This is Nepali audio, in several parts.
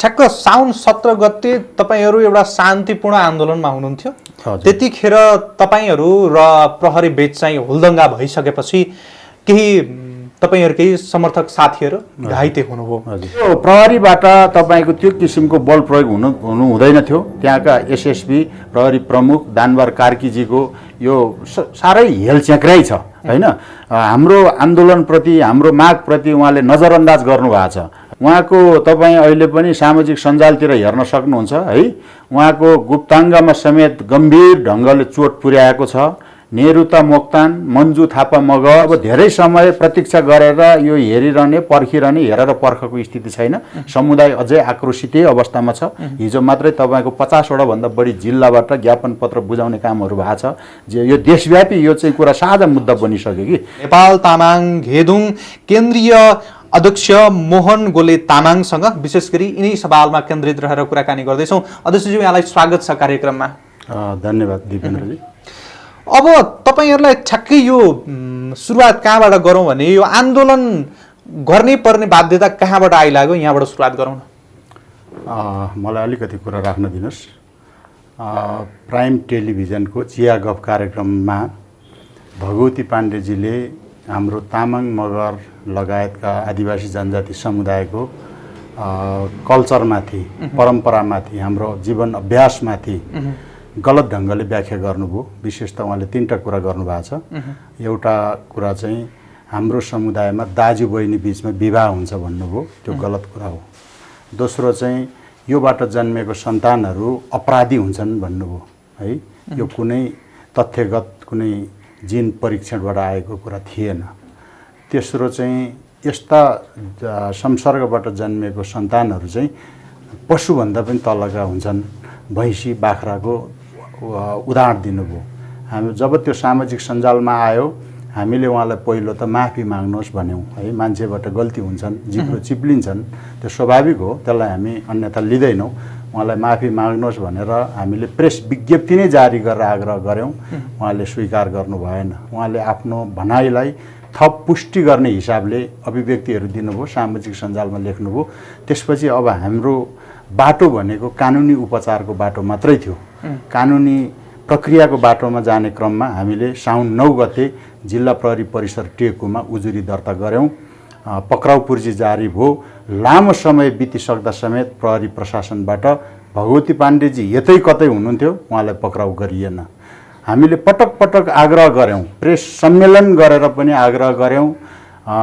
ठ्याक्क साउन 17 गते तपाईहरू एउटा शान्तिपूर्ण आन्दोलनमा हुनुहुन्थ्यो। त्यतिखेर तपाईहरू र प्रहरी बीच चाहिँ हुलदंगा भइसकेपछि केही तपाईहरुकै समर्थक साथीहरु घाइते हुनुभयो। प्रहरीबाट तपाईको त्यो किसिमको बल प्रयोग हुनु हुँदैन थियो। त्यहाँका एसएसपी प्रहरी प्रमुख दानबार कार्कीजीको यो सारै हेलच्याक्राइ छ हैन। हाम्रो आन्दोलन प्रति हाम्रो माग प्रति उहाँले नजरअन्दाज गर्नु भएको छ। उहाँको तपाईं अहिले पनि सामाजिक सञ्जालतिर हेर्न सक्नुहुन्छ है। उहाँको गुप्ताङ्गमा समेत गम्भीर ढंगले चोट पुर्याएको छ। नेरुता मोक्तान मन्जु थापा मगर अब धेरै समय प्रतीक्षा गरेर यो हेरिरहने पर्खिरहने हेरेर पर्खको स्थिति छैन। समुदाय अझै आक्रोशितै अवस्थामा छ। हिजो मात्रै तपाईको 50 वटा भन्दा बढी जिल्लाबाट ज्ञापन पत्र बुझाउने कामहरु भएको छ। जे यो देशव्यापी यो चाहिँ कुरा साझा मुद्दा बनिसक्यो कि नेपाल तामाङ घेदुङ केन्द्रीय अध्यक्ष मोहन गोले तामाङसँग विशेष गरी यिनै सवालमा केन्द्रित रहेर कुराकानी गर्दैछौं। अध्यक्षज्यू यहाँलाई स्वागत छ कार्यक्रममा। धन्यवाद दिपेन्द्रजी। अब तपाईहरुलाई ठ्याक्कै यो सुरुवात कहाँबाट गरौं भने यो आन्दोलन गर्ने पर्ने बाध्यता कहाँबाट आइलाग्यो यहाँबाट सुरुवात गरौं न। मलाई अलिकति कुरा राख्न दिनुस्। प्राइम टेलिभिजनको चिया गफ कार्यक्रममा भगवती पाण्डेजीले हाम्रो तामाङ मगर लगायतका आदिवासी जनजाति समुदायको कल्चरमाथि परम्परामाथि हाम्रो जीवन अभ्यासमाथि गलत ढंगले व्याख्या गर्नुभयो। विशेष त उहाँले 3टा कुरा गर्नुभएको छ। एउटा कुरा चाहिँ हाम्रो समुदायमा दाजु बहिनी बीचमा विवाह हुन्छ भन्नुभयो, त्यो गलत कुरा हो। दोस्रो चाहिँ योबाट जन्मेको सन्तानहरू अपराधी हुन्छन् भन्नुभयो है। यो कुनै तथ्यगत कुनै जिन परीक्षणबाट आएको कुरा थिएन। तेस्रो चाहिँ यस्ता संसर्गबाट जन्मेको सन्तानहरू चाहिँ पशुभन्दा पनि तलका हुन्छन्। भैँसी बाख्राको उदाहरण दिनुभयो। हामी जब त्यो सामाजिक सञ्जालमा आयो हामीले उहाँलाई पहिलो त माफी माग्नुहोस् भन्यौं है। मान्छेबाट गल्ती हुन्छन्, जिब्रो चिप्लिन्छन्, त्यो स्वाभाविक हो, त्यसलाई हामी अन्यथा लिदैनौं। उहाँलाई माफी माग्नुहोस् भनेर हामीले प्रेस विज्ञप्ति नै जारी गरेर आग्रह गर्यौं। उहाँले स्वीकार गर्नु भएन। उहाँले आफ्नो भनाइलाई थप पुष्टि गर्ने हिसाबले अभिव्यक्तिहरू दिनुभयो, सामाजिक सञ्जालमा लेख्नुभयो। त्यसपछि अब हाम्रो बाटो भनेको कानुनी उपचारको बाटो मात्रै थियो। कानुनी प्रक्रियाको बाटोमा जाने क्रममा हामीले साउन 9 गते जिल्ला प्रहरी परिसर टेकुमा उजुरी दर्ता गर्यौं। पक्राउ पूर्जी जारी भयो। लामो समय बितिसक्दा समेत प्रहरी प्रशासनबाट भगवती पाण्डेजी यतै कतै हुनुहुन्थ्यो, उहाँलाई पक्राउ गरिएन। हामीले पटक पटक आग्रह गर्यौं, प्रेस सम्मेलन गरेर पनि आग्रह गर्यौं,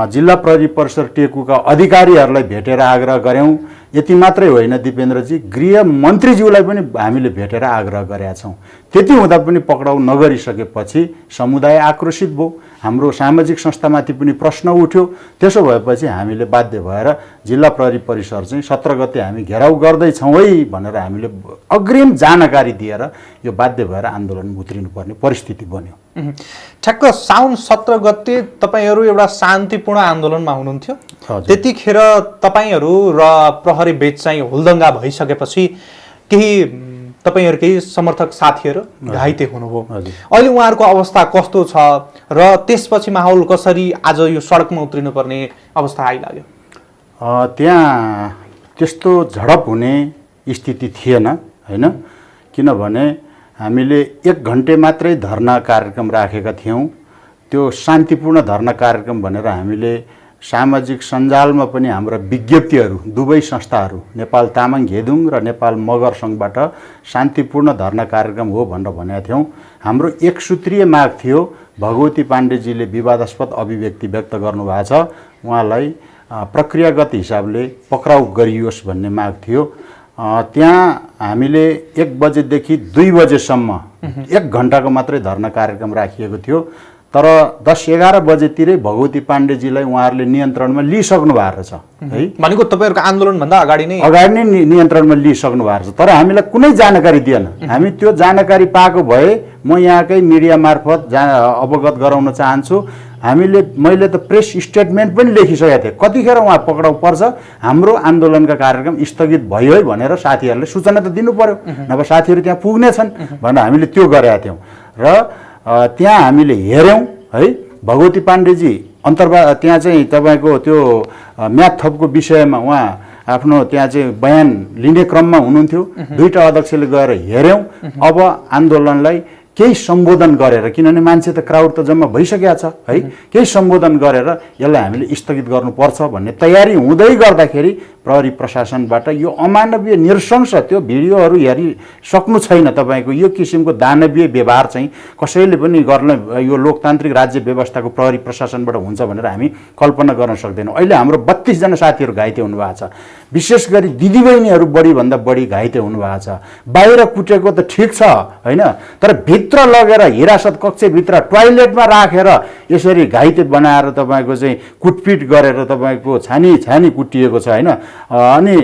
जिल्ला प्रहरी परिसर टेकुका अधिकारीहरूलाई भेटेर आग्रह गर्यौं। यति मात्रै होइन दिपेन्द्रजी, गृह मन्त्रीज्यूलाई पनि हामीले भेटेर आग्रह गरेका छौं। त्यति हुँदा पनि पक्राउ नगरिसकेपछि समुदाय आक्रोशित भयो। हाम्रो सामाजिक संस्थामाथि पनि प्रश्न उठ्यो। त्यसो भएपछि हामीले बाध्य भएर जिल्ला प्रहरी परिसर चाहिँ 17 गते हामी घेराउ गर्दै छौं है भनेर हामीले अग्रिम जानकारी दिएर यो बाध्य भएर आन्दोलन उत्रिनुपर्ने परिस्थिति बन्यो। ठ्याक्क साउन 17 गते तपाईहरु एउटा शान्तिपूर्ण आन्दोलनमा हुनुहुन्थ्यो। त्यतिखेर तपाईहरु र प्रहरी बीच चाहिँ हुलदंगा भइसकेपछि केही तपाईहरुकै समर्थक साथीहरु घाइते हुनुभयो। अहिले उहाँहरुको अवस्था कस्तो छ र त्यसपछि माहौल कसरी आज यो सडकमा उत्रिनु पर्ने अवस्था आइलाग्यो? त्यहाँ त्यस्तो झडप हुने स्थिति थिएन हैन। किनभने हामीले 1 घण्टे मात्रै धरना कार्यक्रम राखेका थियौं। त्यो शान्तिपूर्ण धरना कार्यक्रम भनेर हामीले सामाजिक सञ्जालमा पनि हाम्रा विज्ञप्तिहरू दुवै संस्थाहरू नेपाल तामाङ घेदुङ र नेपाल मगर संघबाट शान्तिपूर्ण धरना कार्यक्रम हो भनेर भनेका थियौं। हाम्रो एक सूत्रीय माग थियो, भगवती पाण्डेजीले विवादास्पद अभिव्यक्ति व्यक्त गर्नुभएको छ, उहाँलाई प्रक्रियागत हिसाबले पक्राउ गरियोस् भन्ने माग थियो। त्यहाँ हामीले 1 बजेदेखि 2 बजेसम्म 1 घण्टाको मात्रै धरना कार्यक्रम राखिएको थियो। तर 10-11 बजेतिरै भगवती पाण्डेजीलाई उहाँहरूले नियन्त्रणमा लिइसक्नु भएको रहेछ है। भनेको तपाईहरुको आन्दोलन भन्दा अगाडि नै नियन्त्रणमा लिइसक्नु भएको छ। तर हामीलाई कुनै जानकारी दिएन। हामी त्यो जानकारी पाएको भए म यहाँकै मिडिया मार्फत अवगत गराउन चाहन्छु। मैले त प्रेस स्टेटमेन्ट पनि लेखिसकेको थिएँ, कतिखेर उहाँ पक्राउ पर्छ, हाम्रो आन्दोलनका कार्यक्रम स्थगित भयो है भनेर साथीहरूले सूचना त दिनु पर्यो, नभए साथीहरू त्यहाँ पुग्नेछन् भनेर हामीले त्यो गरेका थियौँ। र त्यहाँ हामीले हेर्यौं है, भगवती पाण्डेजी त्यहाँ चाहिँ तपाईको त्यो म्याथ थपको विषयमा उहाँ आफ्नो त्यहाँ चाहिँ बयान लिने क्रममा हुनुहुन्थ्यो। दुईटा अध्यक्षले गएर हेऱ्यौँ, अब आन्दोलनलाई केही सम्बोधन गरेर, किनभने मान्छे त क्राउड त जम्मा भइसकेको छ है, केही सम्बोधन गरेर यसलाई हामीले स्थगित गर्नुपर्छ भन्ने तयारी हुँदै गर्दाखेरि प्रहरी प्रशासनबाट यो अमानवीय नृशंस त्यो भिडियोहरू हेरिसक्नु छैन। तपाईँको यो किसिमको दानवीय व्यवहार चाहिँ कसैले पनि गर्न यो लोकतान्त्रिक राज्य व्यवस्थाको प्रहरी प्रशासनबाट हुन्छ भनेर हामी कल्पना गर्न सक्दैनौँ। अहिले हाम्रो 32 जना साथीहरू घाइते हुनुभएको छ, विशेष गरी दिदीबहिनीहरू बढीभन्दा बढी घाइते हुनुभएको छ। बाहिर कुटेको त ठिक छ होइन, तर भित्र लगेर हिरासत कक्षभित्र टोयलेटमा राखेर यसरी घाइते बनाएर तपाईँको चाहिँ कुटपिट गरेर तपाईँको छानी कुटिएको छ होइन। अनि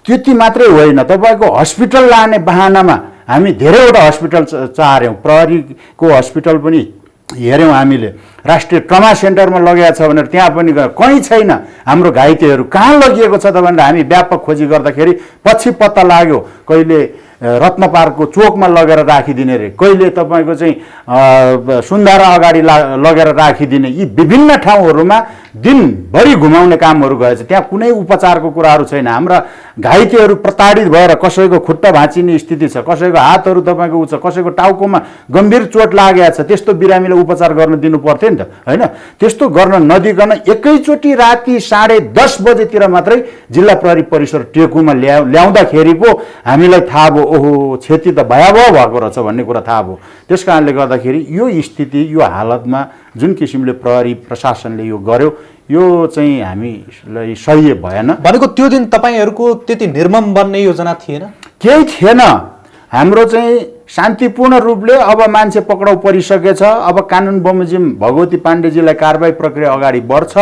त्यति मात्रै होइन, तपाईँको हस्पिटल लाने बहानामा हामी धेरैवटा हस्पिटल चार्यौँ, प्रहरीको हस्पिटल पनि हेऱ्यौँ हामीले, राष्ट्रिय ट्रमा सेन्टरमा लगेको छ भनेर त्यहाँ पनि कहीँ छैन हाम्रो घाइतेहरू कहाँ लगिएको छ त भनेर हामी व्यापक खोजी गर्दाखेरि पछि पत्ता लाग्यो कहिले रत्नपार्कको चोकमा लगेर राखिदिने रे, कहिले तपाईँको चाहिँ सुन्धारा अगाडि लगेर राखिदिने, यी विभिन्न ठाउँहरूमा दिनभरि घुमाउने कामहरू गएछ। त्यहाँ कुनै उपचारको कुराहरू छैन। हाम्रा घाइतेहरू प्रताडित भएर कसैको खुट्टा भाँचिने स्थिति छ, कसैको हातहरू तपाईँको उ छ, कसैको टाउकोमा गम्भीर चोट लागेको छ, त्यस्तो बिरामीलाई उपचार गर्न दिनु पर्थ्यो नि त होइन। त्यस्तो गर्न नदिकन एकैचोटि राति 10:30 बजेतिर मात्रै जिल्ला प्रहरी परिसर टेकुमा ल्याउँदाखेरि पो हामीलाई थाहा भयो, ओहो क्षति त भयावह भएको रहेछ भन्ने कुरा थाहा भयो। त्यस कारणले गर्दाखेरि यो स्थिति, यो हालतमा जुन किसिमले प्रहरी प्रशासनले यो गर्यो, यो चाहिँ हामीलाई सही भएन। भनेको त्यो दिन तपाईँहरूको त्यति निर्मम बन्ने योजना थिएन? केही थिएन। हाम्रो चाहिँ शान्तिपूर्ण रूपले अब मान्छे पक्राउ परिसकेछ, अब कानुन बमोजिम भगवती पाण्डेजीलाई कारबाही प्रक्रिया अगाडि बढ्छ।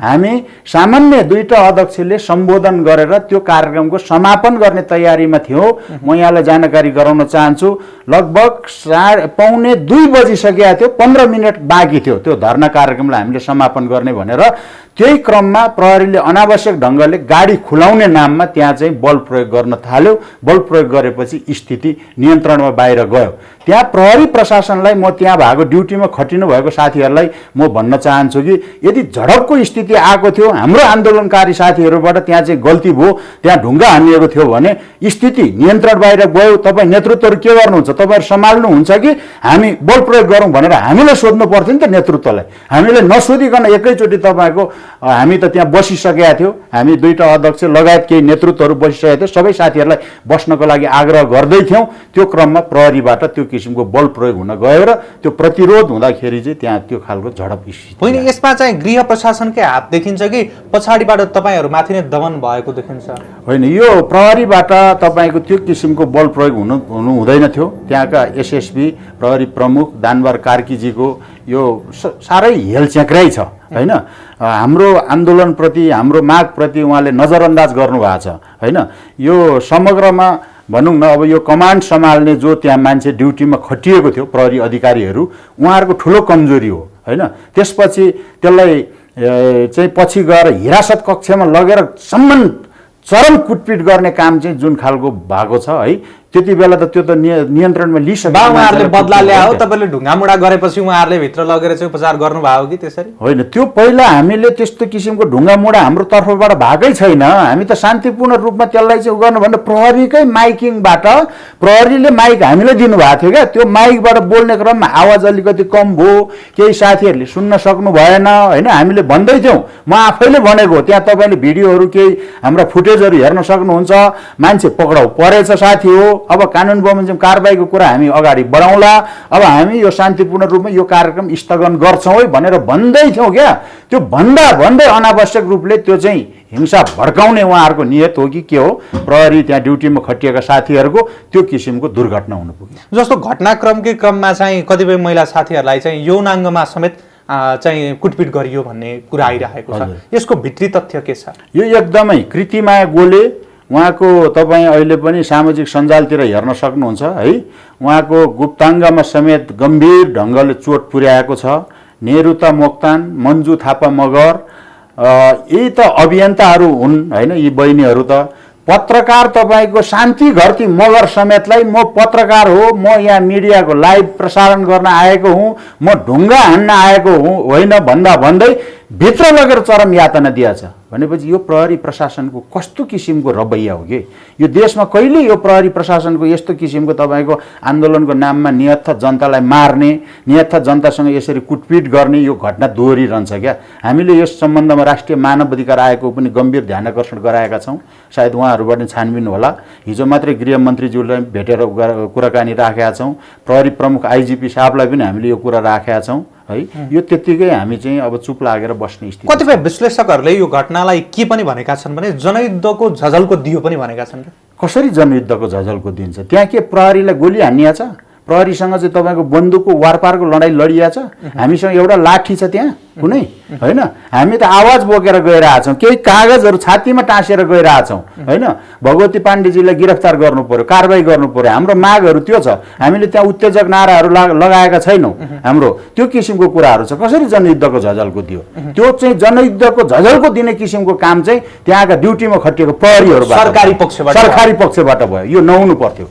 हामी सामान्य दुईटा अध्यक्षले सम्बोधन गरेर त्यो कार्यक्रमको समापन गर्ने तयारीमा थियौँ। म यहाँलाई जानकारी गराउन चाहन्छु, लगभग 1:45 बजिसकेको थियो, 15 मिनट बाँकी थियो त्यो धरना कार्यक्रमलाई हामीले समापन गर्ने भनेर। त्यही क्रममा प्रहरीले अनावश्यक ढङ्गले गाडी खुलाउने नाममा त्यहाँ चाहिँ बल प्रयोग गर्न थाल्यो। बल प्रयोग गरेपछि स्थिति नियन्त्रणमा बाहिर गयो। त्यहाँ प्रहरी प्रशासनलाई, म त्यहाँ भएको ड्युटीमा खटिनु भएको साथीहरूलाई म भन्न चाहन्छु कि यदि झडपको स्थिति आएको थियो, हाम्रो आन्दोलनकारी साथीहरूबाट त्यहाँ चाहिँ गल्ती भयो, त्यहाँ ढुङ्गा हानिएको थियो भने स्थिति नियन्त्रण बाहिर गयो। तपाईँ नेतृत्वहरू के गर्नुहुन्छ, तपाईँहरू सम्हाल्नुहुन्छ कि हामी बल प्रयोग गरौँ भनेर हामीलाई सोध्नु पर्थ्यो नि त नेतृत्वलाई। हामीले नसोधिकन एकैचोटि तपाईँको हामी त त्यहाँ बसिसकेका थियौँ, हामी दुईटा अध्यक्ष लगायत केही नेतृत्वहरू बसिसकेका थियौँ, सबै साथीहरूलाई बस्नको लागि आग्रह गर्दै थियौँ। त्यो क्रममा प्रहरीबाट त्यो किसिमको बल प्रयोग हुन गयो र त्यो प्रतिरोध हुँदाखेरि चाहिँ त्यहाँ त्यो खालको झडप स्थिति होइन। यसमा चाहिँ गृह प्रशासनकै हात देखिन्छ कि पछाडिबाट तपाईँहरूमाथि नै दमन भएको देखिन्छ? होइन, यो प्रहरीबाट तपाईँको त्यो किसिमको बल प्रयोग हुनु हुँदैन थियो। त्यहाँका एसएसपी प्रहरी प्रमुख दानवार कार्कीजीको यो साह्रै हेलच्याक्राइ छ होइन। हाम्रो आन्दोलनप्रति, हाम्रो मागप्रति उहाँले नजरअन्दाज गर्नुभएको छ होइन। यो समग्रमा भनौँ न, अब यो कमान्ड सम्हाल्ने जो त्यहाँ मान्छे ड्युटीमा खटिएको थियो प्रहरी अधिकारीहरू, उहाँहरूको ठुलो कमजोरी हो होइन। त्यसपछि त्यसलाई चाहिँ पछि गएर हिरासत कक्षमा लगेर चरम कुटपिट गर्ने काम चाहिँ जुन खालको भएको छ है, त्यति बेला त त्यो त नियन्त्रणमा लिइसक्यो। उहाँहरूले बदला ल्यायो, तपाईँले ढुङ्गामुढा गरेपछि उहाँहरूले भित्र लगेर चाहिँ उपचार गर्नुभयो कि त्यसरी? होइन, त्यो पहिला हामीले त्यस्तो किसिमको ढुङ्गामुढा हाम्रो तर्फबाट भएकै छैन। हामी त शान्तिपूर्ण रूपमा त्यसलाई चाहिँ गर्नु भन्दा प्रहरीकै माइकिङबाट, प्रहरीले माइक हामीलाई दिनुभएको थियो क्या, त्यो माइकबाट बोल्ने क्रममा आवाज अलिकति कम भयो, केही साथीहरूले सुन्न सक्नु भएन होइन। हामीले भन्दै थियौँ, म आफैले भनेको, त्यहाँ तपाईँले भिडियोहरू केही हाम्रा फुटेजहरू हेर्न सक्नुहुन्छ। मान्छे पक्राउ परेछ साथी हो, अब कानुन बमोजिम कारबाहीको कुरा हामी अगाडि बढाउँला, अब हामी यो शान्तिपूर्ण रूपमा यो कार्यक्रम स्थगन गर्छौँ है भनेर भन्दै थियौँ क्या। त्यो भन्दै अनावश्यक रूपले त्यो चाहिँ हिंसा भड्काउने उहाँहरूको नियत हो कि के हो, प्रहरी त्यहाँ ड्युटीमा खटिएका साथीहरूको त्यो किसिमको दुर्घटना हुनु पुग्यो। जस्तो घटनाक्रमकै क्रममा चाहिँ कतिपय महिला साथीहरूलाई चाहिँ यौनाङ्गमा समेत चाहिँ कुटपिट गरियो भन्ने कुरा आइरहेको छ, यसको भित्री तथ्य के छ? यो एकदमै कृतिमाया गोले, उहाँको तपाईँ अहिले पनि सामाजिक सञ्जालतिर हेर्न सक्नुहुन्छ है, उहाँको गुप्ताङ्गमा समेत गम्भीर ढङ्गले चोट पुर्याएको छ। नेरुता मोक्तान, मन्जु थापा मगर, यही त अभियन्ताहरू हुन् होइन। यी बहिनीहरू त पत्रकार, तपाईँको शान्ति घरती मगर समेतलाई म पत्रकार हो, म यहाँ मिडियाको लाइभ प्रसारण गर्न आएको हुँ, म ढुङ्गा हान्न आएको हुँ होइन भन्दै भित्र लगेर चरम यातना दिएछ। भनेपछि यो प्रहरी प्रशासनको कस्तो किसिमको रवैया हो कि यो देशमा कहिले यो प्रहरी प्रशासनको यस्तो किसिमको तपाईँको आन्दोलनको नाममा नियत्थ जनतालाई मार्ने नियत्थ जनतासँग यसरी कुटपिट गर्ने यो घटना दोहोरिरहन्छ क्या। हामीले यस सम्बन्धमा राष्ट्रिय मानव अधिकार आयोगको पनि गम्भीर ध्यानाकर्षण गराएका छौँ। सायद उहाँहरूबाट छानबिन होला। हिजो मात्रै गृहमन्त्रीज्यूलाई भेटेर कुराकानी राखेका छौँ। प्रहरी प्रमुख आइजिपी साहबलाई पनि हामीले यो कुरा राखेका छौँ है। यो त्यत्तिकै हामी चाहिँ अब चुप लागेर बस्ने स्थिति। कतिपय विश्लेषकहरूले यो घटनालाई के पनि भनेका छन् भने जनयुद्धको झझल्को दियो पनि भनेका छन्। कसरी जनयुद्धको झझल्को दिन्छ? त्यहाँ के प्रहरीलाई गोली हानिया छ? प्रहरीसँग चाहिँ तपाईँको बन्दुकको वारपारको लडाइँ लडिया छ? हामीसँग एउटा लाठी छ त्यहाँ कुनै? होइन, हामी त आवाज बोकेर गइरहेछौँ, केही कागजहरू छातीमा टाँसेर गइरहेछौँ होइन। भगवती पाण्डेजीलाई गिरफ्तार गर्नु पर्यो, कारबाही गर्नु पर्यो, हाम्रो मागहरू त्यो छ। हामीले त्यहाँ उत्तेजक नाराहरू लगाएका छैनौँ। हाम्रो त्यो किसिमको कुराहरू छ। कसरी जनयुद्धको झझल्को दियो? त्यो चाहिँ जनयुद्धको झझल्को दिने किसिमको काम चाहिँ त्यहाँका ड्युटीमा खटिएको प्रहरीहरूबाट सरकारी पक्षबाट भयो। यो नहुनु पर्थ्यो।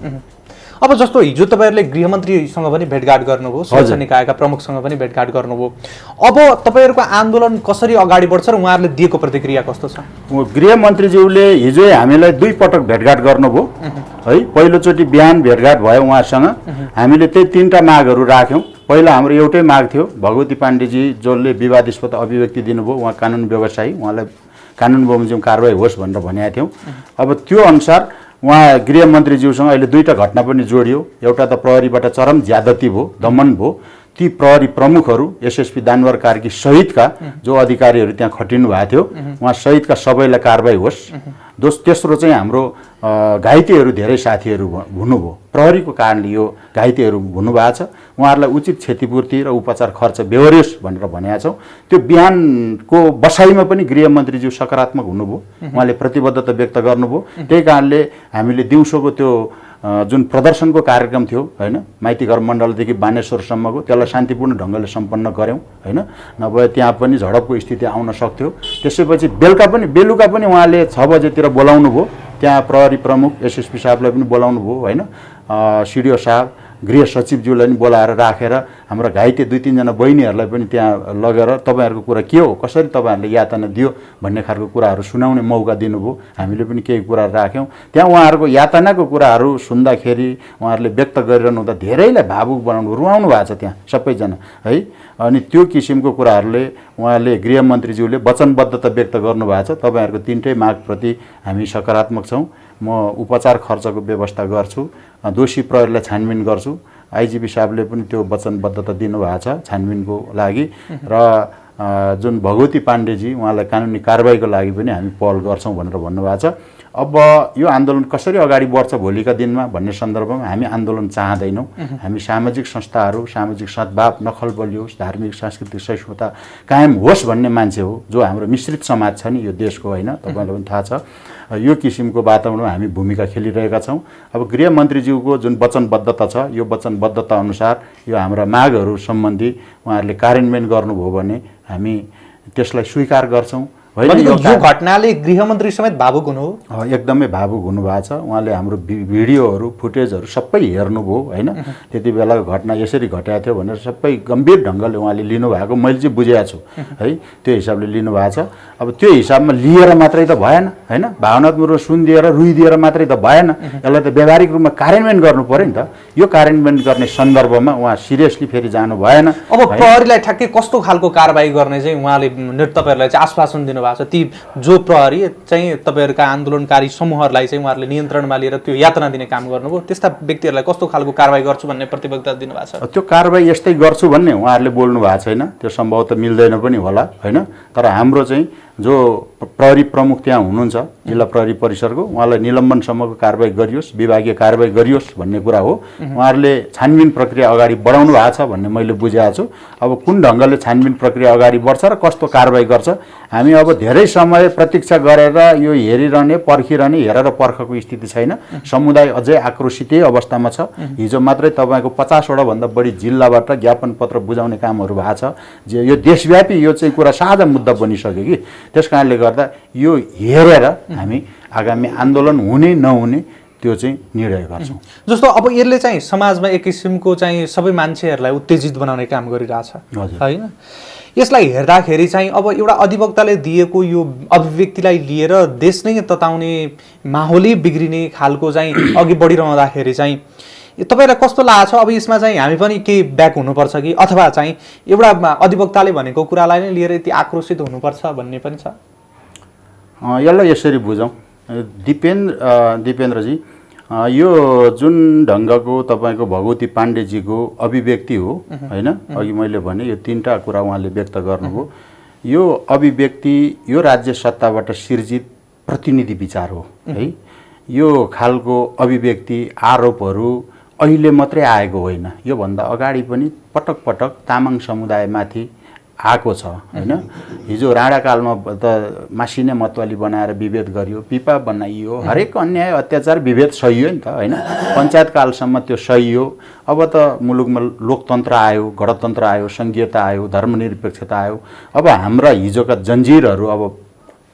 अब जस्तो हिजो तपाईँहरूले गृहमन्त्रीसँग पनि भेटघाट गर्नुभयो, शिक्षा निकायका प्रमुखसँग पनि भेटघाट गर्नुभयो। अब तपाईँहरूको आन्दोलन कसरी अगाडि बढ्छ र उहाँहरूले दिएको प्रतिक्रिया कस्तो छ? गृहमन्त्रीज्यूले हिजो हामीलाई 2 पटक भेटघाट गर्नुभयो है। पहिलोचोटि बिहान भेटघाट भयो उहाँसँग। हामीले त्यही 3टा मागहरू राख्यौँ। पहिला हाम्रो एउटै माग थियो, भगवती पाण्डेजी जसले विवादास्पद अभिव्यक्ति दिनुभयो, उहाँ कानुन व्यवसायी, उहाँलाई कानुन बमोजिम कारबाही होस् भनेर भनेका थियौँ। अब त्यो अनुसार उहाँ गृहमन्त्रीज्यूसँग अहिले 2टा घटना पनि जोडियो। एउटा त प्रहरीबाट चरम ज्यादती भयो, दमन भयो। ती प्रहरी प्रमुखहरू एसएसपी दानवर कार्की सहितका जो अधिकारीहरू त्यहाँ खटिनु भएको थियो, उहाँ सहितका सबैलाई कारबाही होस्। तेस्रो चाहिँ हाम्रो घाइतेहरू धेरै साथीहरू हुनुभयो। प्रहरीको कारणले यो घाइतेहरू हुनुभएको छ। उहाँहरूलाई उचित क्षतिपूर्ति र उपचार खर्च बेहोरियोस् भनेर भनेका छौँ। त्यो बिहानको बसाइमा पनि गृहमन्त्रीज्यू सकारात्मक हुनुभयो। उहाँले प्रतिबद्धता व्यक्त गर्नुभयो। त्यही कारणले हामीले दिउँसोको त्यो जुन प्रदर्शनको कार्यक्रम थियो होइन, माइतीघर मण्डलदेखि बानेश्वरसम्मको, त्यसलाई शान्तिपूर्ण ढङ्गले सम्पन्न गऱ्यौँ होइन। नभए त्यहाँ पनि झडपको स्थिति आउन सक्थ्यो। त्यसैपछि बेलुका पनि उहाँले 6 बजेतिर बोलाउनु भयो। त्यहाँ प्रहरी प्रमुख एसएसपी साहबलाई पनि बोलाउनु भयो होइन। सिडिओ साहब, गृह सचिवज्यूलाई पनि बोलाएर राखेर हाम्रो घाइते 2-3 जना बहिनीहरूलाई पनि त्यहाँ लगेर तपाईँहरूको कुरा के हो, कसरी तपाईँहरूले यातना दियो भन्ने खालको कुराहरू सुनाउने मौका दिनुभयो। हामीले पनि केही कुराहरू राख्यौँ। त्यहाँ उहाँहरूको यातनाको कुराहरू सुन्दाखेरि उहाँहरूले व्यक्त गरिरहनु हुँदा धेरैलाई भावुक बनाउनु, रुवाउनु भएको छ त्यहाँ सबैजना है। अनि त्यो किसिमको कुराहरूले उहाँले गृहमन्त्रीज्यूले वचनबद्धता व्यक्त गर्नुभएको छ। तपाईँहरूको 3टै मागप्रति हामी सकारात्मक छौँ। म उपचार खर्चको व्यवस्था गर्छु, दोषी प्रहरीलाई छानबिन गर्छु। आइजिपी साहबले पनि त्यो वचनबद्धता दिनुभएको छ छानबिनको लागि। र जुन भगवती पाण्डेजी, उहाँलाई कानुनी कारबाहीको लागि पनि हामी पहल गर्छौँ भनेर भन्नुभएको छ। अब यो आन्दोलन कसरी अगाडि बढ्छ भोलिका दिनमा भन्ने सन्दर्भमा हामी आन्दोलन चाहँदैनौँ। हामी सामाजिक संस्थाहरू, सामाजिक सद्भाव नखल बलियोस्, धार्मिक सांस्कृतिक सहिष्णुता कायम होस् भन्ने मान्छे हो। जो हाम्रो मिश्रित समाज छ नि यो देशको होइन, तपाईँलाई पनि थाहा छ। यो किसिमको वातावरणमा हामी भूमिका खेलिरहेका छौँ। अब गृहमन्त्रीज्यूको जुन वचनबद्धता छ, यो वचनबद्धता अनुसार यो हाम्रा मागहरू सम्बन्धी उहाँहरूले कार्यान्वयन गर्नुभयो भने हामी त्यसलाई स्वीकार गर्छौँ। यो घटनाले गृहमन्त्री समेत भावुक हुनु हो? एकदमै भावुक हुनुभएको छ। उहाँले हाम्रो भिडियोहरू, फुटेजहरू सबै हेर्नुभयो होइन। त्यति बेलाको घटना यसरी घटेको थियो भनेर सबै गम्भीर ढङ्गले उहाँले लिनुभएको मैले चाहिँ बुझेको छु है। त्यो हिसाबले लिनुभएको छ। अब त्यो हिसाबमा लिएर मात्रै त भएन होइन, भावनात्मक रूपमा सुनिदिएर रुइदिएर मात्रै त भएन। यसलाई त व्यावहारिक रूपमा कार्यान्वयन गर्नु पऱ्यो नि त। यो कार्यान्वयन गर्ने सन्दर्भमा उहाँ सिरियसली फेरि जानु भएन। अब प्रहरीलाई ठ्याक्कै कस्तो खालको कारबाही गर्ने चाहिँ उहाँले तपाईँहरूलाई चाहिँ आश्वासन दिनु भएको छ? ती जो प्रहरी चाहिँ तपाईँहरूका आन्दोलनकारी समूहहरूलाई चाहिँ उहाँहरूले नियन्त्रणमा लिएर त्यो यातना दिने काम गर्नुभयो, त्यस्ता व्यक्तिहरूलाई कस्तो खालको कारबाही गर्छु भन्ने प्रतिबद्धता दिनुभएको छ? त्यो कारबाही यस्तै गर्छु भन्ने उहाँहरूले बोल्नु भएको छैन। त्यो सम्भवतः मिल्दैन पनि होला होइन। तर हाम्रो चाहिँ जो प्रहरी प्रमुख त्यहाँ हुनुहुन्छ जिल्ला प्रहरी परिसरको, उहाँलाई निलम्बनसम्मको कारबाही गरियोस्, विभागीय कारबाही गरियोस् भन्ने कुरा हो। उहाँहरूले छानबिन प्रक्रिया अगाडि बढाउनु भएको छ भन्ने मैले बुझेको छु। अब कुन ढङ्गले छानबिन प्रक्रिया अगाडि बढ्छ र कस्तो कारबाही गर्छ हामी अब धेरै समय प्रतीक्षा गरेर यो हेरिरहने, पर्खिरहने, हेरेर पर्खको स्थिति छैन। समुदाय अझै आक्रोशितै अवस्थामा छ। हिजो मात्रै तपाईँको 50वटा भन्दा बढी जिल्लाबाट ज्ञापन पत्र बुझाउने कामहरू भएको छ। यो देशव्यापी यो चाहिँ कुरा साझा मुद्दा बनिसक्यो कि। त्यस कारणले गर्दा यो हेरेर हामी आगामी आन्दोलन हुने नहुने त्यो चाहिँ निर्णय गर्छौँ। जस्तो अब यसले चाहिँ समाजमा एक किसिमको चाहिँ सबै मान्छेहरूलाई उत्तेजित बनाउने काम गरिरहेछ होइन। यसलाई हेर्दाखेरि चाहिँ अब एउटा अधिवक्ताले दिएको यो अभिव्यक्तिलाई लिएर देश नै तताउने माहौलै बिग्रिने खालको चाहिँ अघि बढिरहँदाखेरि चाहिँ तपाईलाई कस्तो लाग्छ? अब यसमा चाहिँ हामी पनि केही ब्याक हुनुपर्छ कि अथवा चाहिँ एउटा अधिवक्ताले भनेको कुरालाई नै लिएर यति आक्रोशित हुनुपर्छ भन्ने पनि छ? यसलाई यसरी बुझौँ दिपेन्द्रजी, यो जुन ढङ्गको तपाईँको भगवती पाण्डेजीको अभिव्यक्ति हो होइन, अघि मैले भने यो 3टा कुरा उहाँले व्यक्त गर्नुभयो। यो अभिव्यक्ति यो राज्य सत्ताबाट सिर्जित प्रतिनिधि विचार हो है। यो खालको अभिव्यक्ति आरोपहरू अहिले मात्रै आएको होइन, योभन्दा अगाडि पनि पटक पटक तामाङ समुदायमाथि आएको छ होइन। हिजो राणाकालमा त मासिने मतवाली बनाएर विभेद गरियो, पिपा बनाइयो, हरेक अन्याय अत्याचार विभेद सहियो नि त होइन। पञ्चायतकालसम्म त्यो सहियो। अब त मुलुकमा लोकतन्त्र आयो, गणतन्त्र आयो, सङ्घीयता आयो, धर्मनिरपेक्षता आयो। अब हाम्रा हिजोका जन्जिरहरू अब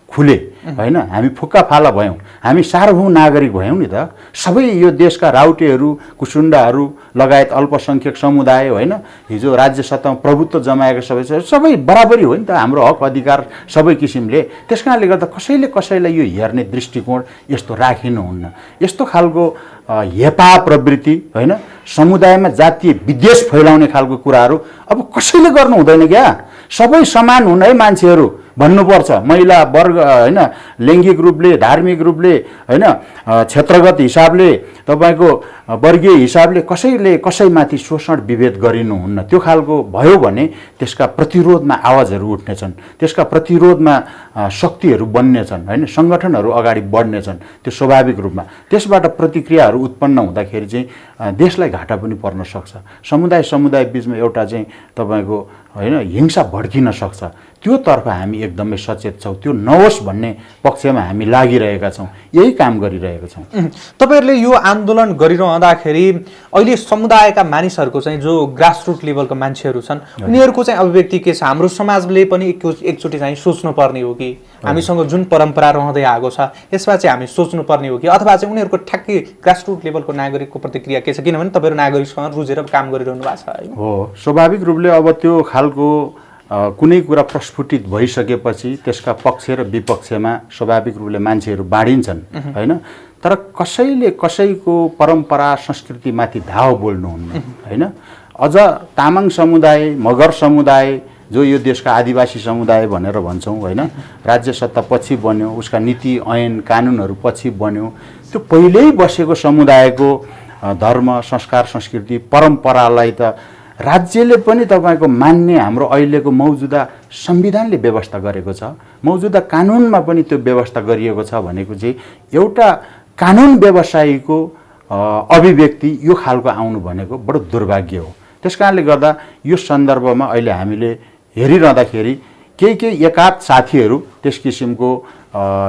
खुले होइन, हामी फुक्का फाला भयौँ, हामी सार्वभौम नागरिक भयौँ नि त। सबै यो देशका राउटेहरू, कुसुन्डाहरू लगायत अल्पसङ्ख्यक समुदाय होइन, हिजो राज्य सत्तामा प्रभुत्व जमाएका सबै बराबरी हो नि त, हाम्रो हक अधिकार सबै किसिमले। त्यस कारणले गर्दा कसैले कसैलाई यो हेर्ने दृष्टिकोण यस्तो राखिनुहुन्न। यस्तो खालको हेपा प्रवृत्ति होइन, समुदायमा जातीय विद्वेष फैलाउने खालको कुराहरू अब कसैले गर्नु हुँदैन क्या। सबै समान हुन् है मान्छेहरू भन्नुपर्छ, महिला वर्ग होइन, लैङ्गिक रूपले, धार्मिक रूपले होइन, क्षेत्रगत हिसाबले, तपाईँको वर्गीय हिसाबले कसैले कसैमाथि शोषण विभेद गरिनुहुन्न। त्यो खालको भयो भने त्यसका प्रतिरोधमा आवाजहरू उठ्नेछन्, त्यसका प्रतिरोधमा शक्तिहरू बन्नेछन् होइन, सङ्गठनहरू अगाडि बढ्नेछन् त्यो स्वाभाविक रूपमा। त्यसबाट प्रतिक्रियाहरू उत्पन्न हुँदाखेरि चाहिँ देशलाई घाटा पनि पर्न सक्छ। समुदाय बिचमा एउटा चाहिँ तपाईँको होइन हिंसा भड्किन सक्छ। त्योतर्फ हामी एकदमै सचेत छौँ, त्यो नहोस् भन्ने पक्षमा हामी लागिरहेका छौँ, यही काम गरिरहेका छौँ। तपाईँहरूले यो आन्दोलन गरिरहँदाखेरि अहिले समुदायका मानिसहरूको चाहिँ जो ग्रासरुट लेभलको मान्छेहरू छन् उनीहरूको चाहिँ अभिव्यक्ति के छ? हाम्रो समाजले पनि एकचोटि चाहिँ सोच्नुपर्ने हो कि हामीसँग जुन परम्परा रहँदै आएको छ यसमा चाहिँ हामी सोच्नुपर्ने हो कि, अथवा चाहिँ उनीहरूको ठ्याक्कै ग्रासरुट लेभलको नागरिकको प्रतिक्रिया के छ? किनभने तपाईँहरू नागरिकसँग रुझेर काम गरिरहनु भएको छ होइन। हो, स्वाभाविक रूपले अब त्यो खालको कुनै कुरा प्रस्फुटित भइसकेपछि त्यसका पक्ष र विपक्षमा स्वाभाविक रूपले मान्छेहरू बाँडिन्छन् होइन। तर कसैले कसैको परम्परा संस्कृतिमाथि धाव बोल्नुहुन्न होइन। अझ तामाङ समुदाय, मगर समुदाय जो यो देशका आदिवासी समुदाय भनेर भन्छौँ होइन, राज्य सत्ता पछि बन्यो, उसका नीति ऐन कानुनहरू पछि बन्यो, त्यो पहिल्यै बसेको समुदायको धर्म, संस्कार, संस्कृति, परम्परालाई त राज्यले पनि तपाईँको मान्ने हाम्रो अहिलेको मौजुदा संविधानले व्यवस्था गरेको छ, मौजुदा कानुनमा पनि त्यो व्यवस्था गरिएको छ भनेको चाहिँ एउटा कानुन व्यवसायीको अभिव्यक्ति यो खालको आउनु भनेको बडो दुर्भाग्य हो। त्यस कारणले गर्दा यो सन्दर्भमा अहिले हामीले हेरिरहँदाखेरि केही एकाध साथीहरू त्यस किसिमको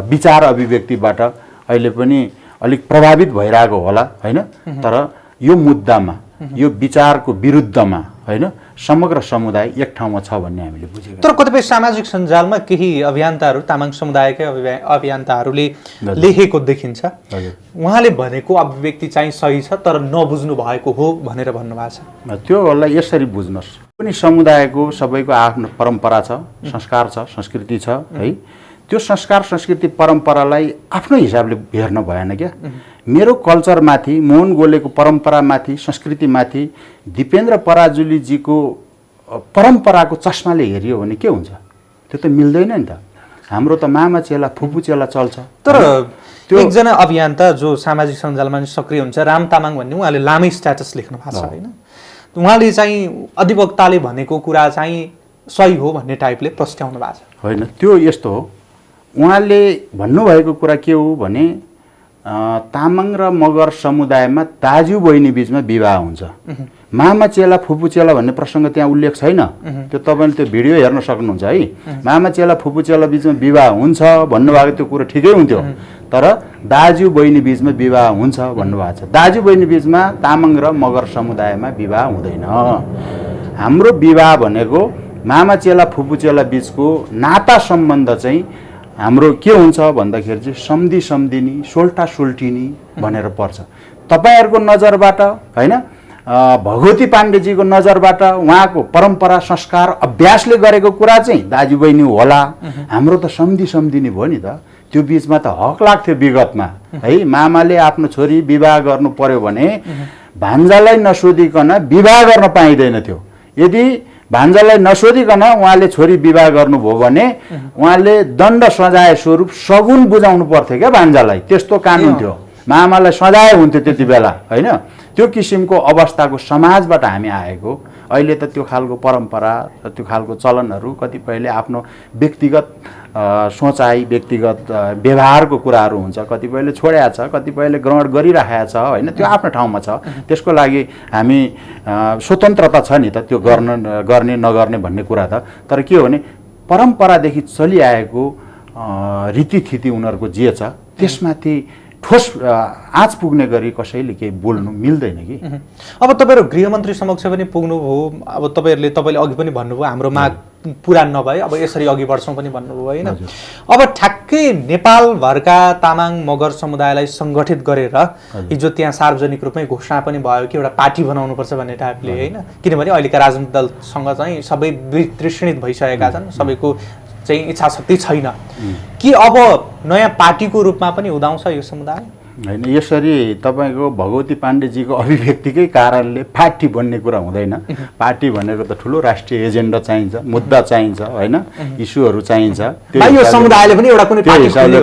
विचार अभिव्यक्तिबाट अहिले पनि अलिक प्रभावित भइरहेको होला होइन। तर यो मुद्दामा, यो विचारको विरुद्धमा होइन समग्र समुदाय एक ठाउँमा छ भन्ने हामीले बुझेको। तर कतिपय सामाजिक सञ्जालमा केही अभियन्ताहरू, तामाङ समुदायकै अभियन्ताहरूले लेखेको देखिन्छ, उहाँले भनेको अभिव्यक्ति चाहिँ सही छ तर नबुझ्नु भएको हो भनेर भन्नुभएको छ। त्योलाई यसरी बुझ्नुहोस्, कुनै समुदायको सबैको आफ्नो परम्परा छ, संस्कार छ, संस्कृति छ है। त्यो संस्कार, संस्कृति, परम्परालाई आफ्नो हिसाबले हेर्न भएन क्या। मेरो कल्चरमाथि, मोहन गोलेको परम्परामाथि, संस्कृतिमाथि दिपेन्द्र पराजुलीजीको परम्पराको चस्माले हेरियो भने के हुन्छ? त्यो त मिल्दैन नि त। हाम्रो त मामा चेला, फुपू चेला चल्छ। तर त्यो एकजना अभियन्ता जो सामाजिक सञ्जालमा सक्रिय हुन्छ, राम तामाङ भन्ने, उहाँले लामै स्ट्याटस लेख्नु भएको छ होइन। उहाँले चाहिँ अधिवक्ताले भनेको कुरा चाहिँ सही हो भन्ने टाइपले प्रस्ट्याउनु भएको छ होइन। त्यो यस्तो हो, उहाँले भन्नुभएको कुरा के हो भने तामाङ र मगर समुदायमा दाजु बहिनी बिचमा विवाह हुन्छ। मामा चेला, फुपू चेला भन्ने प्रसङ्ग त्यहाँ उल्लेख छैन। त्यो तपाईँले त्यो भिडियो हेर्न सक्नुहुन्छ है। मामा चेला, फुपू चेला बिचमा विवाह हुन्छ भन्नुभएको त्यो कुरो ठिकै हुन्थ्यो, तर दाजु बहिनी बिचमा विवाह हुन्छ भन्नुभएको छ। दाजु बहिनी बिचमा तामाङ र मगर समुदायमा विवाह हुँदैन। हाम्रो विवाह भनेको मामा चेला, फुपू चेला बिचको नाता सम्बन्ध चाहिँ हाम्रो के हुन्छ भन्दाखेरि चाहिँ सम्धि सम्धिनी, सोल्टा सोल्टिनी भनेर पर्छ। तपाईँहरूको नजरबाट होइन भगवती पाण्डेजीको नजरबाट उहाँको परम्परा संस्कार अभ्यासले गरेको कुरा चाहिँ दाजुबहिनी होला, हाम्रो त सम्झिने भयो नि त। त्यो बीचमा त हक लाग्थ्यो विगतमा है, मामाले आफ्नो छोरी विवाह गर्नु पर्यो भने भान्जालाई नसोधिकन विवाह गर्न पाइँदैन थियो। यदि भान्जालाई नसोधिकन उहाँले छोरी विवाह गर्नुभयो भने उहाँले दण्ड सजाय स्वरूप सगुन बुझाउनु पर्थ्यो क्या भान्जालाई, त्यस्तो कानुन थियो। मामालाई सजाय हुन्थ्यो त्यति बेला होइन। त्यो किसिमको अवस्थाको समाजबाट हामी आएको। अहिले त त्यो खालको परम्परा, त्यो खालको चलनहरू कतिपयले आफ्नो व्यक्तिगत सोचाइ, व्यक्तिगत व्यवहारको कुराहरू हुन्छ, कतिपयले छोड्या छ, कतिपयले ग्रहण गरिराखेको छ होइन। त्यो आफ्नो ठाउँमा छ, त्यसको लागि हामी स्वतन्त्रता छ नि त त्यो गर्ने नगर्ने भन्ने कुरा त। तर के हो भने परम्परादेखि चलिआएको रीतिथिति उनीहरूको जे छ त्यसमाथि ठोस आँच पुग्ने गरी कसैले केही बोल्नु मिल्दैन कि। अब तपाईँहरू गृहमन्त्री समक्ष पनि पुग्नुभयो, अब तपाईँले अघि पनि भन्नुभयो हाम्रो माग पुरा नभए अब यसरी अघि बढ्छौँ पनि भन्नुभयो होइन। अब ठ्याक्कै नेपालभरका तामाङ मगर समुदायलाई सङ्गठित गरेर हिजो त्यहाँ सार्वजनिक रूपमै घोषणा पनि भयो कि एउटा पार्टी बनाउनुपर्छ भन्ने टाइपले होइन। किनभने अहिलेका राजनीतिक दलसँग चाहिँ सबै वितृष्णित भइसकेका छन्, सबैको चाहिँ इच्छा शक्ति छैन कि अब नयाँ पार्टीको रूपमा पनि उदाउँछ यो समुदाय होइन। यसरी तपाईँको भगवती पाण्डेजीको अभिव्यक्तिकै कारणले पार्टी बन्ने कुरा हुँदैन। पार्टी भनेको त ठुलो राष्ट्रिय एजेन्डा चाहिन्छ, मुद्दा चाहिन्छ होइन, इस्युहरू चाहिन्छ। यो समुदायले पनि एउटा कुनै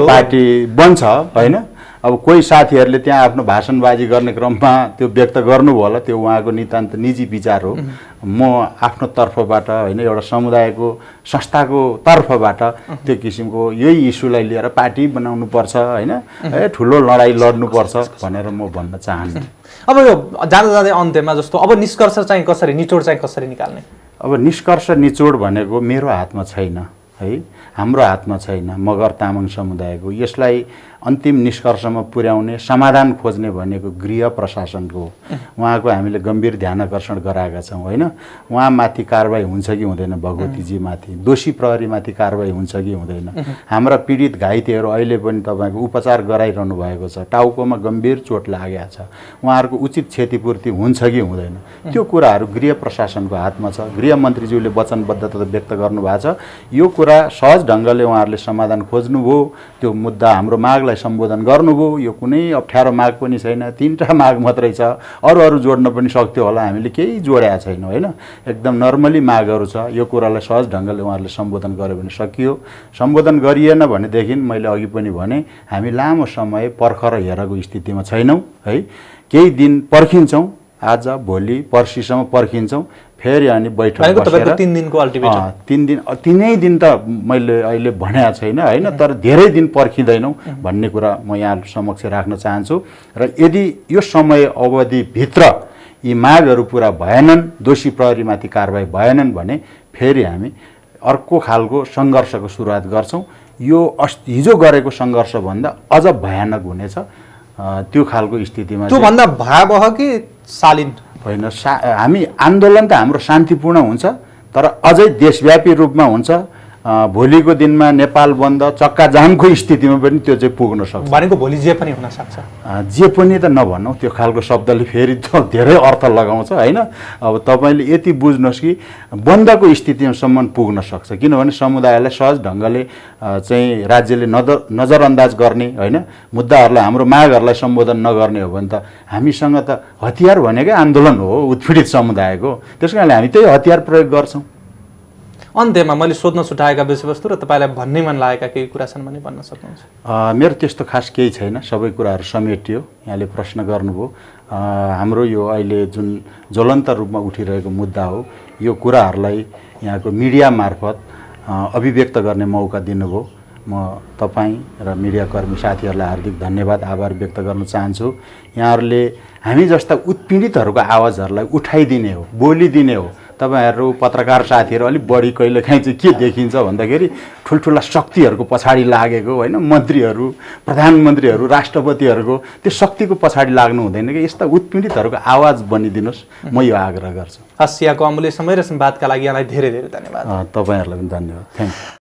पार्टी बन्छ होइन। अब कोही साथीहरूले त्यहाँ आफ्नो भाषणबाजी गर्ने क्रममा त्यो व्यक्त गर्नुभयो होला, त्यो उहाँको नितान्त निजी विचार हो। म आफ्नो तर्फबाट होइन, एउटा समुदायको संस्थाको तर्फबाट त्यो किसिमको यही इस्युलाई लिएर पार्टी बनाउनुपर्छ होइन, ठुलो लडाइँ लड्नुपर्छ भनेर म भन्न चाहन्छु। अब यो जाँदा जाँदै अन्त्यमा जस्तो अब निष्कर्ष चाहिँ कसरी, निचोड चाहिँ कसरी निकाल्ने? अब निष्कर्ष निचोड भनेको मेरो हातमा छैन है, हाम्रो हातमा छैन। मगर तामाङ समुदायको यसलाई अन्तिम निष्कर्षमा पुर्याउने, समाधान खोज्ने भनेको गृह प्रशासनको हो। उहाँको हामीले गम्भीर ध्यान आकर्षण गराएका छौँ होइन। उहाँमाथि कारबाही हुन्छ कि हुँदैन, भगवतीजीमाथि दोषी प्रहरीमाथि कारबाही हुन्छ कि हुँदैन। हाम्रा पीडित घाइतेहरू अहिले पनि तपाईँको उपचार गराइरहनु भएको छ, टाउकोमा गम्भीर चोट लागेको छ, उहाँहरूको उचित क्षतिपूर्ति हुन्छ कि हुँदैन, त्यो कुराहरू गृह प्रशासनको हातमा छ। गृहमन्त्रीज्यूले वचनबद्धता व्यक्त गर्नुभएको छ, यो कुरा सहज ढङ्गले उहाँहरूले समाधान खोज्नुभयो, त्यो मुद्दा हाम्रो मागलाई सम्बोधन गर्नुभयो। यो कुनै अप्ठ्यारो माग पनि छैन, 3टा माग मात्रै छ, अरू जोड्न पनि सक्थ्यो होला, हामीले केही जोडेका छैनौँ होइन। एकदम नर्मली मागहरू छ, यो कुरालाई सहज ढङ्गले उहाँहरूले सम्बोधन गर्यो भने सकियो। सम्बोधन गरिएन भनेदेखि मैले अघि पनि भने हामी लामो समय पर्ख र हेरको स्थितिमा छैनौँ है। केही दिन पर्खिन्छौँ, आज भोलि पर्सिसम्म पर्खिन्छौँ, फेरि अनि बैठक बसेर 3 दिनको अल्टिमेटम, 3 दिन त मैले अहिले भनेको छैन होइन, तर धेरै दिन पर्खिँदैनौँ भन्ने कुरा म यहाँ समक्ष राख्न चाहन्छु। र यदि यो समय अवधिभित्र यी मागहरू पुरा भएनन्, दोषी प्रहरीमाथि कारबाही भएनन् भने फेरि हामी अर्को खालको सङ्घर्षको सुरुवात गर्छौँ। यो हिजो गरेको सङ्घर्षभन्दा अझ भयानक हुनेछ। त्यो खालको स्थितिमा त्योभन्दा भयावह कि शालीन होइन, हामी आन्दोलन त हाम्रो शान्तिपूर्ण हुन्छ, तर अझै देशव्यापी रूपमा हुन्छ। भोलिको दिनमा नेपाल बन्द चक्काजामको स्थितिमा पनि त्यो चाहिँ पुग्न सक्छ। भनेको भोलि जे पनि हुन सक्छ, जे पनि त नभनौँ, त्यो खालको शब्दले फेरि त धेरै अर्थ लगाउँछ होइन। अब तपाईँले यति बुझ्नुहोस् कि बन्दको स्थितिसम्म पुग्न सक्छ, किनभने समुदायलाई सहज ढङ्गले चाहिँ राज्यले नजरअन्दाज गर्ने होइन, मुद्दाहरूलाई, हाम्रो मागहरूलाई सम्बोधन नगर्ने हो भने त हामीसँग त हतियार भनेकै आन्दोलन हो उत्पीडित समुदायको, त्यस कारणले हामी त्यही हतियार प्रयोग गर्छौँ। अन्त्यमा मैले सोध्न छुटाएका विषयवस्तु र तपाईँलाई भन्नै मन लागेका केही कुरा छन् भने भन्न सक्नुहुन्छ? मेरो त्यस्तो खास केही छैन, सबै कुराहरू समेटियो। यहाँले प्रश्न गर्नुभयो, हाम्रो यो अहिले जुन ज्वलन्त रूपमा उठिरहेको मुद्दा हो, यो कुराहरूलाई यहाँको मिडिया मार्फत अभिव्यक्त गर्ने मौका दिनुभयो। म तपाईँ र मिडियाकर्मी साथीहरूलाई हार्दिक धन्यवाद, आभार व्यक्त गर्न चाहन्छु। यहाँहरूले हामी जस्ता उत्पीडितहरूको आवाजहरूलाई उठाइदिने हो, बोलिदिने हो। तपाईँहरू पत्रकार साथीहरू अलिक बढी कहिलेकाहीँ चाहिँ के देखिन्छ भन्दाखेरि ठुल्ठुला शक्तिहरूको पछाडि लागेको होइन, मन्त्रीहरू, प्रधानमन्त्रीहरू, राष्ट्रपतिहरूको त्यो शक्तिको पछाडि लाग्नु हुँदैन कि यस्ता उत्पीडितहरूको आवाज बनिदिनुहोस्, म यो आग्रह गर्छु। हस्, यहाँको अमूल्य समय र संवादका लागि यहाँलाई धेरै धेरै धन्यवाद। तपाईँहरूलाई पनि धन्यवाद, थ्याङ्क यू।